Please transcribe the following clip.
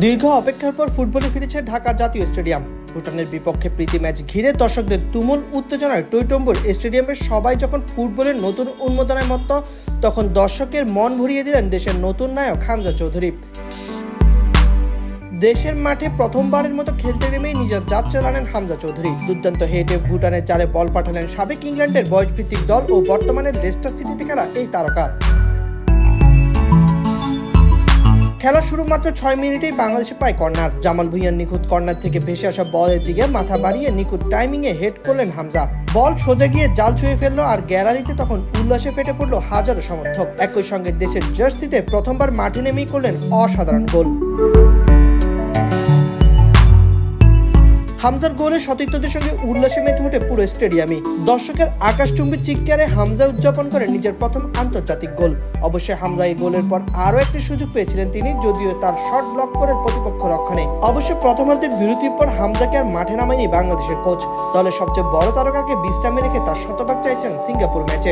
দীর্ঘ অপেক্ষার পর ফুটবলে ফিরেছে ঢাকা জাতীয় স্টেডিয়াম। ভুটানের বিপক্ষে প্রীতি ম্যাচ ঘিরে দর্শকদের তুমুল উত্তেজনায় টইটম্বুর স্টেডিয়ামের সবাই যখন ফুটবলের নতুন উন্মোদনায় মত্ত, তখন দর্শকের মন ভরিয়ে দিলেন দেশের নতুন নায়ক হামজা চৌধুরী। দেশের মাঠে প্রথমবারের মতো খেলতে নেমেই নিজের জাত চালালেন হামজা চৌধুরী। দুর্দান্ত হেডে ভুটানের জালে বল পাঠালেন সাবেক ইংল্যান্ডের বয়সভিত্তিক দল ও বর্তমানে লেস্টার সিটিতে খেলা এই তারকা। খেলা শুরু মাত্র 6 মিনিটেই বাংলাদেশে পায় কর্নার। জামাল ভুঁইয়ার নিখুঁত কর্নার থেকে ভেসে আসা বলের দিকে মাথা বাড়িয়ে নিখুঁত টাইমিংয়ে হেড করলেন হামজা। বল সোজা গিয়ে জাল ছুঁয়ে ফেললো, আর গ্যালারিতে তখন উল্লাসে ফেটে পড়লো হাজারো সমর্থক। একই সঙ্গে দেশের জার্সিতে প্রথমবার মাঠে নেমেই করলেন অসাধারণ গোল। হামজার গোলের সতীর্থদের সঙ্গে উল্লাসে মেতে ওঠে পুরো স্টেডিয়ামই। দর্শকের আকাশচুম্বী চিৎকারে হামজা উদযাপন করেন নিজের প্রথম আন্তর্জাতিক গোল। অবশ্যই হামজা এই গোলের পর আরও একটি সুযোগ পেয়েছিলেন তিনি, যদিও তার শট ব্লক করে প্রতিপক্ষ রক্ষণে। অবশ্য প্রথমার্ধের বিরতির পর হামজাকে আর মাঠে নামায়নি বাংলাদেশের কোচ। দলের সবচেয়ে বড় তারকাকে বিশ্রামে রেখে তার শতভাগ চাইছেন সিঙ্গাপুর ম্যাচে।